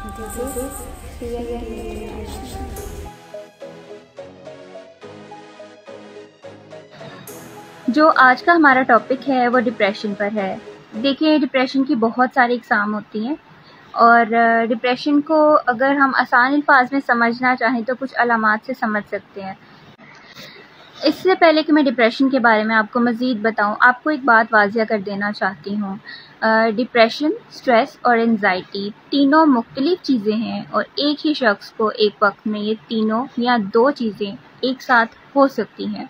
This is creative. जो आज का हमारा टॉपिक है वो डिप्रेशन पर है। देखिए, डिप्रेशन की बहुत सारी इकसाम होती हैं और डिप्रेशन को अगर हम आसान अल्फाज में समझना चाहें तो कुछ अलामात से समझ सकते हैं। इससे पहले कि मैं डिप्रेशन के बारे में आपको मज़ीद बताऊं, आपको एक बात वाज़िया कर देना चाहती हूं। डिप्रेशन, स्ट्रेस और एंजाइटी तीनों मुख्तलिफ चीज़ें हैं और एक ही शख्स को एक वक्त में ये तीनों या दो चीज़ें एक साथ हो सकती हैं।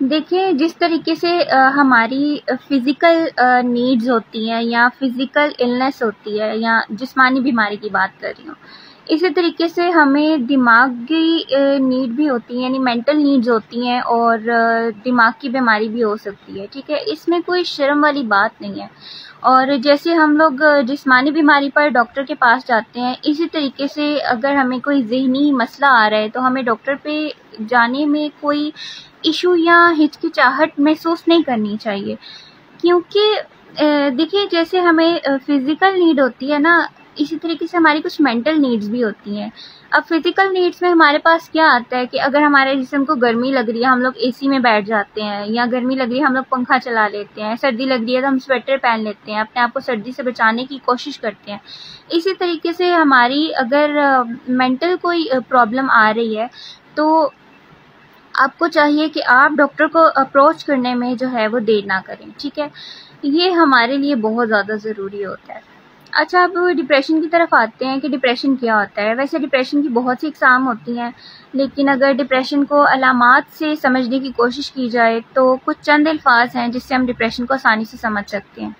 देखिए, जिस तरीके से हमारी फ़िज़िकल नीड्स होती हैं या फ़िज़िकल इलनेस होती है या जिस्मानी बीमारी की बात कर रही हूँ, इसी तरीके से हमें दिमागी नीड भी होती है, यानी मेंटल नीड्स होती हैं और दिमाग की बीमारी भी हो सकती है। ठीक है, इसमें कोई शर्म वाली बात नहीं है। और जैसे हम लोग जिस्मानी बीमारी पर डॉक्टर के पास जाते हैं, इसी तरीके से अगर हमें कोई ज़हनी मसला आ रहा है तो हमें डॉक्टर पे जाने में कोई इशू या हिचकिचाहट महसूस नहीं करनी चाहिए, क्योंकि देखिए, जैसे हमें फ़िज़िकल नीड होती है ना, इसी तरीके से हमारी कुछ मेंटल नीड्स भी होती हैं। अब फ़िज़िकल नीड्स में हमारे पास क्या आता है कि अगर हमारे जिस्म को गर्मी लग रही है, हम लोग एसी में बैठ जाते हैं, या गर्मी लग रही है हम लोग पंखा चला लेते हैं, सर्दी लग रही है तो हम स्वेटर पहन लेते हैं, अपने आप को सर्दी से बचाने की कोशिश करते हैं। इसी तरीके से हमारी अगर मेंटल कोई प्रॉब्लम आ रही है तो आपको चाहिए कि आप डॉक्टर को अप्रोच करने में जो है वो देर ना करें। ठीक है, ये हमारे लिए बहुत ज़्यादा ज़रूरी होता है। अच्छा, अब डिप्रेशन की तरफ आते हैं कि डिप्रेशन क्या होता है। वैसे डिप्रेशन की बहुत सी इकसाम होती हैं, लेकिन अगर डिप्रेशन को अलामात से समझने की कोशिश की जाए तो कुछ चंद अल्फाज हैं जिससे हम डिप्रेशन को आसानी से समझ सकते हैं।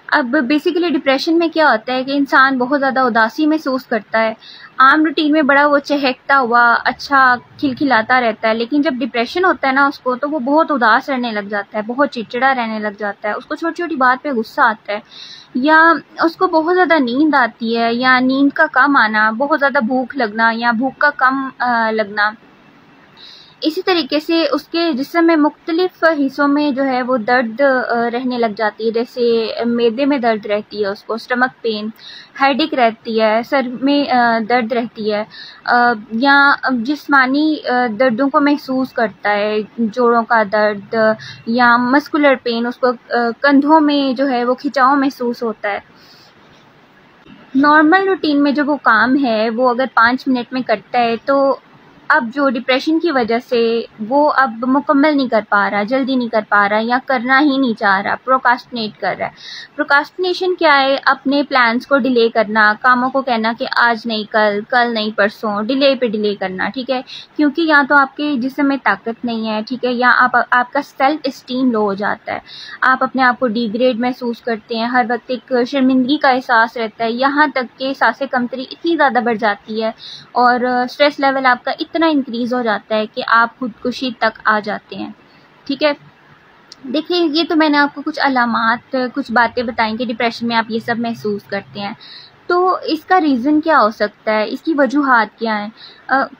अब बेसिकली डिप्रेशन में क्या होता है कि इंसान बहुत ज़्यादा उदासी महसूस करता है। आम रूटीन में बड़ा वो चहकता हुआ अच्छा खिलखिलाता रहता है, लेकिन जब डिप्रेशन होता है ना उसको, तो वो बहुत उदास रहने लग जाता है, बहुत चिड़चिड़ा रहने लग जाता है, उसको छोटी छोटी बात पे गुस्सा आता है, या उसको बहुत ज़्यादा नींद आती है, या नींद का कम आना, बहुत ज़्यादा भूख लगना या भूख का कम लगना। इसी तरीके से उसके जिस्म में मुख्तलिफ हिस्सों में जो है वो दर्द रहने लग जाती है। जैसे मैदे में दर्द रहती है, उसको स्टमक पेन, हेडेक रहती है, सर में दर्द रहती है, या जिस्मानी दर्दों को महसूस करता है, जोड़ों का दर्द या मस्कुलर पेन, उसको कंधों में जो है वो खिंचाव महसूस होता है। नॉर्मल रूटीन में जो वो काम है वो अगर 5 मिनट में करता है, तो अब जो डिप्रेशन की वजह से वो अब मुकम्मल नहीं कर पा रहा, जल्दी नहीं कर पा रहा, या करना ही नहीं चाह रहा, प्रोकास्टिनेट कर रहा है। प्रोकास्टिनेशन क्या है? अपने प्लान्स को डिले करना, कामों को कहना कि आज नहीं कल, कल नहीं परसों, डिले पे डिले करना। ठीक है, क्योंकि या तो आपके जिस्म में ताकत नहीं है, ठीक है, या आपका सेल्फ इस्टीम लो हो जाता है, आप अपने आप को डिग्रेड महसूस करते हैं, हर वक्त एक शर्मिंदगी का एहसास रहता है, यहाँ तक कि सांसें कमतरी इतनी ज़्यादा बढ़ जाती है और स्ट्रेस लेवल आपका इतना इंक्रीज हो जाता है कि आप खुदकुशी तक आ जाते हैं। ठीक है, देखिए, ये तो मैंने आपको कुछ अलामात, कुछ बातें बताई कि डिप्रेशन में आप ये सब महसूस करते हैं। तो इसका रीज़न क्या हो सकता है, इसकी वजूहात क्या हैं?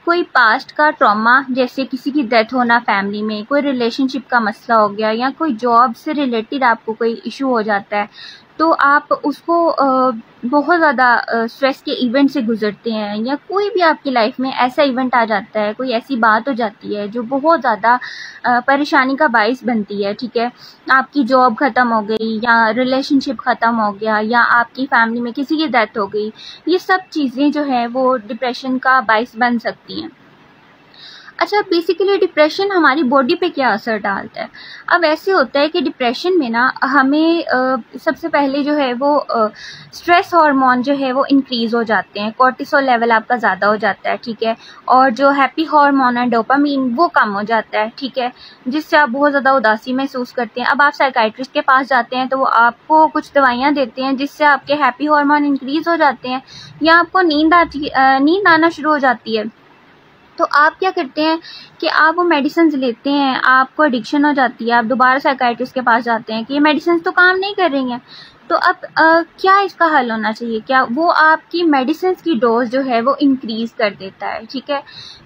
कोई पास्ट का ट्रॉमा, जैसे किसी की डेथ होना फैमिली में, कोई रिलेशनशिप का मसला हो गया, या कोई जॉब से रिलेटेड आपको कोई इशू हो जाता है, तो आप उसको बहुत ज़्यादा स्ट्रेस के इवेंट से गुजरते हैं, या कोई भी आपकी लाइफ में ऐसा इवेंट आ जाता है, कोई ऐसी बात हो जाती है जो बहुत ज़्यादा परेशानी का बाइस बनती है। ठीक है, आपकी जॉब ख़त्म हो गई, या रिलेशनशिप ख़त्म हो गया, या आपकी फैमिली में किसी की डेथ हो गई, ये सब चीज़ें जो है वो डिप्रेशन का बाइस बन सकती हैं। अच्छा, बेसिकली डिप्रेशन हमारी बॉडी पे क्या असर डालता है? अब ऐसे होता है कि डिप्रेशन में ना हमें सबसे पहले जो है वो स्ट्रेस हार्मोन जो है वो इंक्रीज हो जाते हैं, कोर्टिसोल लेवल आपका ज़्यादा हो जाता है। ठीक है, और जो हैप्पी हार्मोन है डोपामीन, वो कम हो जाता है। ठीक है, जिससे आप बहुत ज़्यादा उदासी महसूस करते हैं। अब आप साइकाइट्रिस्ट के पास जाते हैं तो वो आपको कुछ दवाइयाँ देते हैं जिससे आपके हैप्पी हार्मोन इंक्रीज हो जाते हैं, या आपको नींद आना शुरू हो जाती है। तो आप क्या करते हैं कि आप वो मेडिसिन लेते हैं, आपको एडिक्शन हो जाती है, आप दोबारा साइकाइट्रिस्ट के पास जाते हैं कि ये मेडिसिन तो काम नहीं कर रही हैं, तो अब क्या इसका हल होना चाहिए? क्या वो आपकी मेडिसिन की डोज जो है वो इंक्रीज़ कर देता है, ठीक है।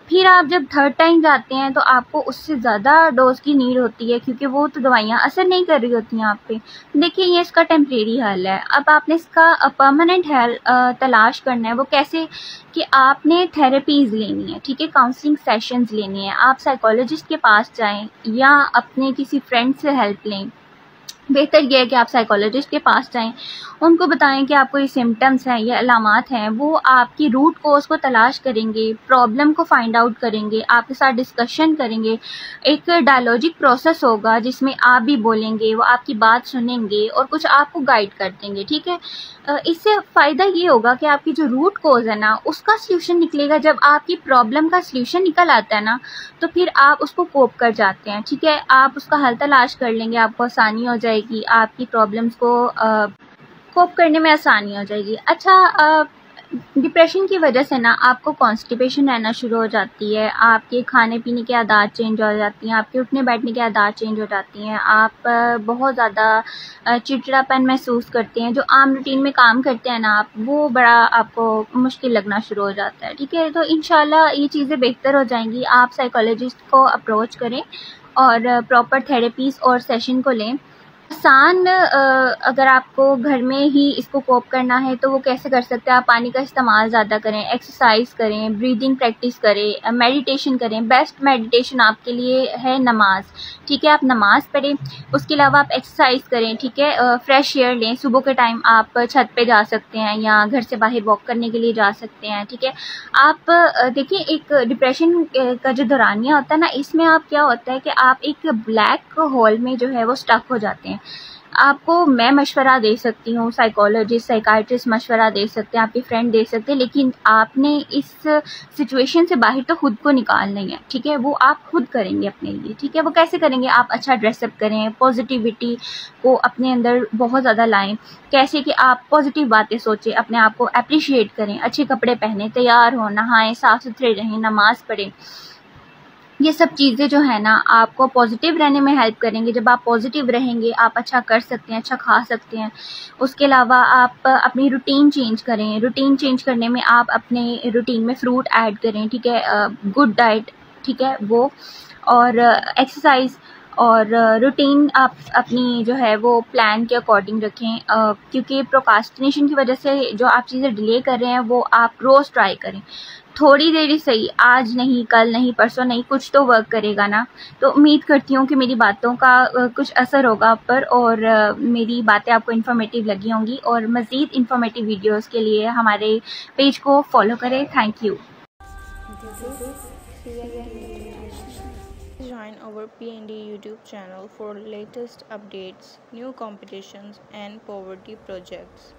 फिर आप जब थर्ड टाइम जाते हैं तो आपको उससे ज़्यादा डोज की नीड होती है, क्योंकि वो तो दवाइयाँ असर नहीं कर रही होती हैं आप पे। देखिए, ये इसका टेम्परेरी हल है। अब आपने इसका परमानेंट हल तलाश करना है। वो कैसे? कि आपने थेरेपीज़ लेनी है, ठीक है, काउंसलिंग सेशंस लेनी है, आप साइकोलॉजिस्ट के पास जाएं या अपने किसी फ्रेंड से हेल्प लें। बेहतर यह है कि आप साइकोलॉजिस्ट के पास जाएं, उनको बताएं कि आपको ये सिम्टम्स हैं, ये अलामात हैं। वो आपकी रूट कोज़ को तलाश करेंगे, प्रॉब्लम को फाइंड आउट करेंगे, आपके साथ डिस्कशन करेंगे। एक डायलॉजिक प्रोसेस होगा जिसमें आप भी बोलेंगे, वो आपकी बात सुनेंगे और कुछ आपको गाइड कर देंगे, ठीक है। इससे फ़ायदा ये होगा कि आपकी जो रूट कोज़ है ना, उसका सल्यूशन निकलेगा। जब आपकी प्रॉब्लम का सल्यूशन निकल आता है ना, तो फिर आप उसको कोप कर जाते हैं, ठीक है। आप उसका हल तलाश कर लेंगे, आपको आसानी हो जाएगी, आपकी प्रॉब्लम्स को कोप करने में आसानी हो जाएगी। अच्छा, डिप्रेशन की वजह से ना आपको कॉन्स्टिपेशन रहना शुरू हो जाती है, आपके खाने पीने की आदत चेंज हो जाती हैं, आपके उठने बैठने की आदत चेंज हो जाती हैं, आप बहुत ज़्यादा चिड़चिड़ापन महसूस करते हैं। जो आम रूटीन में काम करते हैं ना आप, वो बड़ा आपको मुश्किल लगना शुरू हो जाता है, ठीक है। तो इंशाल्लाह ये चीज़ें बेहतर हो जाएंगी। आप साइकोलॉजिस्ट को अप्रोच करें और प्रॉपर थेरेपीज़ और सेशन को लें। आसान अगर आपको घर में ही इसको कोप करना है तो वो कैसे कर सकते हैं? आप पानी का इस्तेमाल ज़्यादा करें, एक्सरसाइज करें, ब्रीदिंग प्रैक्टिस करें, मेडिटेशन करें। बेस्ट मेडिटेशन आपके लिए है नमाज, ठीक है। आप नमाज पढ़ें, उसके अलावा आप एक्सरसाइज करें, ठीक है। फ्रेश एयर लें, सुबह के टाइम आप छत पे जा सकते हैं या घर से बाहर वॉक करने के लिए जा सकते हैं, ठीक है। आप देखिए, एक डिप्रेशन का जो दौरानिया होता है ना, इसमें आप क्या होता है कि आप एक ब्लैक होल में जो है वो स्टक हो जाते हैं। आपको मैं मशवरा दे सकती हूँ, साइकोलॉजिस्ट, साइकाइट्रिस्ट मशवरा दे सकते हैं, आपके फ्रेंड दे सकते हैं, लेकिन आपने इस सिचुएशन से बाहर तो खुद को निकालना ही है, ठीक है। वो आप खुद करेंगे अपने लिए, ठीक है। वो कैसे करेंगे? आप अच्छा ड्रेसअप करें, पॉजिटिविटी को अपने अंदर बहुत ज़्यादा लाएं। कैसे? कि आप पॉजिटिव बातें सोचें, अपने आप को अप्रिशिएट करें, अच्छे कपड़े पहने, तैयार हो, नहाएं, साफ सुथरे रहें, नमाज पढ़ें। ये सब चीज़ें जो है ना आपको पॉजिटिव रहने में हेल्प करेंगे। जब आप पॉजिटिव रहेंगे, आप अच्छा कर सकते हैं, अच्छा खा सकते हैं। उसके अलावा आप अपनी रूटीन चेंज करें। रूटीन चेंज करने में आप अपने रूटीन में फ्रूट ऐड करें, ठीक है। गुड डाइट, ठीक है, वो और एक्सरसाइज और रूटीन आप अपनी जो है वो प्लान के अकॉर्डिंग रखें, क्योंकि प्रोकास्टिनेशन की वजह से जो आप चीज़ें डिले कर रहे हैं वो आप रोज़ ट्राई करें। थोड़ी देर ही सही, आज नहीं, कल नहीं, परसों नहीं, कुछ तो वर्क करेगा ना। तो उम्मीद करती हूँ कि मेरी बातों का कुछ असर होगा आप पर और मेरी बातें आपको इन्फॉर्मेटिव लगी होंगी। और मज़ीद इन्फॉर्मेटिव वीडियोस के लिए हमारे पेज को फॉलो करें। Thank you. Join our PND YouTube channel for latest updates, new competitions and poverty projects.